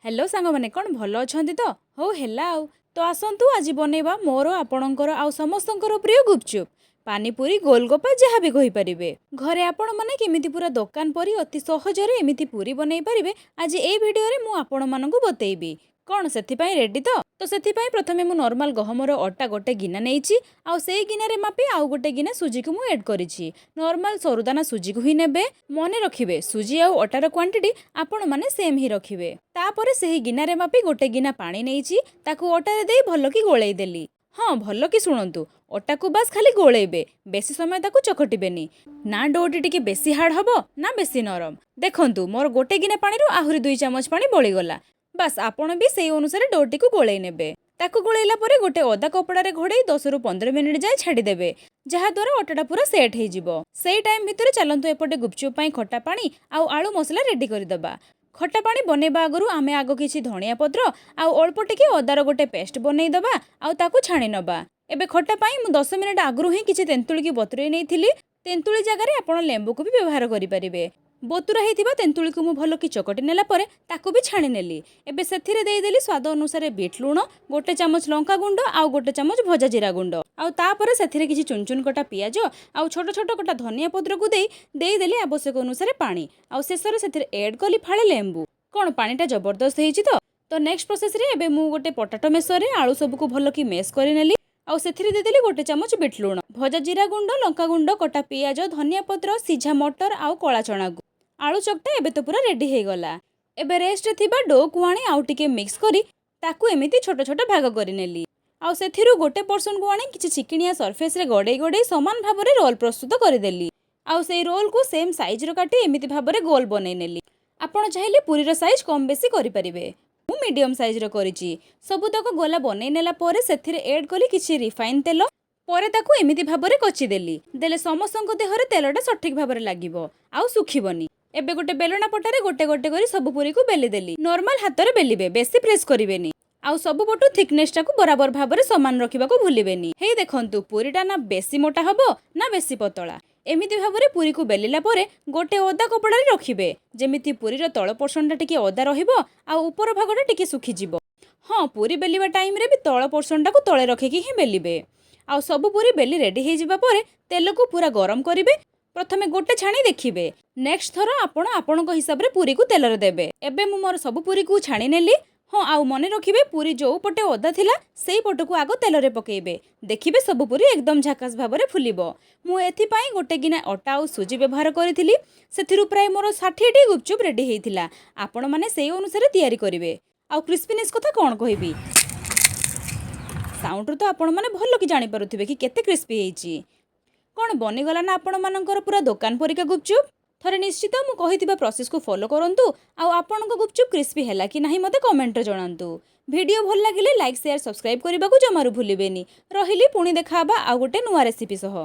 Hello सांग मैंने कौन भल अच्छा तो हौ है तो आसतु आज बनैबा मोर आपणकर आउ समस्तंकर प्रिय गुपचुप पानीपुरी गोलगप्पा जहाँ भी कहींपारे घरे आपण मैंने केमी पूरा दुकान परी अति सहजरे एमती पूरी बनई पारे आज ये भिडियो मु आपण मानक बतैबी कौन से रेडी तो से प्रथमे मु नॉर्मल गहमर अटा गोटे गिना नहीं आउ से गिनारे मापी आउ गोटे गिना सुजी को मुझे एड करी नॉर्मल सरुदाना सुजी को ही नेबे मने रखिबे सुजी आउ अटार क्वांटिटी आपण माने सेम ही रखिबे तापरे से गिनारे मापी गोटे गिना पानी नहीं ताकू अटारे दे भल की गोलाई देली। हाँ भल कि शुणु अटा को बास खाली गोलेबे बेसी समय ताकू चकटिबेनी ना डोटी टिके बेसी हार्ड हबो ना बेसी नरम। देखंतु मोर गोटे गिना पानी आहुरी 2 चामच पानी बळीगला बास आपण भी से अनुसार डोटी को गोलाई नेबे ताकू गोलैला परे गोटे ओदा कपड़ा घोड़े 10 रु 15 मिनिट जाए छाड़ीदेवे जहाँ द्वारा अटाटा पूरा सेट हो से टाइम भितर चलतु एपटे गुपचुप पाई खट्टा पानी आउ आलू मसला रेडी करदेबा। खट्टा पानी बनैबा आगु आमे आगो किछि धनिया पत्र आउ अल्प टिके अदार गोटे पेस्ट बनईदबा आउ ताकू छाणी नबा। एबे खट्टा पाई मु 10 मिनिट आगु ही किछि तेंतुली की बतुरई नैथिली तेंतुली जगह आपण लेंबू को भी व्यवहार करि परिबे। बतुरा होइथिबा तेंतुली को मु भल कि चकटी नेला परे ताकू भी छाणी नेली। एबे सेथिरे देई देली स्वाद अनुसार बीट लूण गोटे चामच लंका गुंड आउ गोटे चामच भजा जीरा गुंड आउ तापरे सेथिरे किछि चुन चुन कटा पियाज आउ छोट छोट कटा धनिया पत्र को देई देली आवश्यक अनुसार पानी आउ शेषरे सेथिरे ऐड कली फाळे लेंबू। कोन पानीटा जबरदस्त हेछि तो नेक्स्ट प्रोसेस रे एबे मु गोटे पोटाटो मेसर रे आलू सब को भल कि मेस करि नेली आउ सेथिरे दे देली गोटे चामच बीट लूण भजा जीरा गुंड लंका गुंड कटा पियाज धनिया पत्र सिझा मटर आउ कला चना आलू चकटा एबे तो पूरा रेडी हो गला। एबे रेस्ट थिबा डो को आनी आउ टिके मिक्स करी ताकू एमिति छोट छोट भाग करि नेली आउ सेथिरु गोटे पर्सन को आनी किछि चिकनिया सरफेस रे गडे गडे समान भाव रे रोल प्रस्तुत करि देली आउ सेई रोल को सेम साइज रो काटी एमिति भाव रे गोल बनै नेली। आपण चाहिले पूरी रो साइज कम बेसी करि परिबे मु मीडियम साइज रो करिछि सबुतक गोला बनै नेला परे सेथिरे ऐड कली किछि रिफाइन तेल परे ताकू एमिति भाव रे कचि देली देले समस्तंको देहरे तेलटा सठिक भाव रे लागिबो आउ सुखिबनी। एबे गोटे बेलना पटारे गोटे गोटे करी सब पूरी को बेली देली नॉर्मल हाथ रे बेलिबे बेसी प्रेस करिवेनी आउ सब पटु थिकनेस टाकू बराबर भाव रे समान रखिबा को भूलिबेनी। हे देखंतु पूरीटा ना बेसी मोटा हबो ना बेसी पतला एमिति भाव रे पूरी को बेलिला परे गोटे ओदा कपड़ा रे रखिबे जेमिति पूरी रो तळ पोर्शनटा टिके ओदा रहिबो आउ ऊपर भागटा टिके सुखि जिवो। हां पूरी बेलिबा टाइम रे भी तळ पोर्शनटा को तळे रखिकी ही बेलिबे आउ सब पूरी बेली रेडी हे जिबा परे तेल को पूरा गरम करिवे प्रथमे गोटे छाणी देखिबे नेक्स्ट थरो आपण आपणको हिसाब रे पूरी को तेल रे देबे। एबे मु मोर सब पूरी को छाणी नेली। हाँ आउ मने रखिबे पूरी जो पटे ओदा थिला सेई पट को आगो तेल रे पकेइबे देखिबे सब पूरी एकदम झकास भाव रे फुलिबो। मु एथि पई गोटे गिना अटा आउ सुजी व्यवहार करिथिली सेथिरु प्राय मोर 60 टी गुपचुप रेडी हेइथिला आपण माने सेई अनुसार तयारी करिवे। आउ क्रिस्पीनेस कथा कोन कहिबी साउंड तो आपण माने भलो कि जानि पारुथिबे कि केते क्रिस्पी हेइची कौन बनीगला ना आपण मानकर पूरा दुकान परिका गुपचुप थरे निश्चित मु कहिथिबा प्रोसेस को फॉलो करंतु आउ आपनको गुपचुप क्रिस्पी हैला कि नाही मते कमेंट रे जणांतु। वीडियो भल लागिले लाइक शेयर सब्सक्राइब करबा को जमारु भूलिबेनी। रहिली पुणी देखाबा आ गोटे नुवा रेसिपी सह।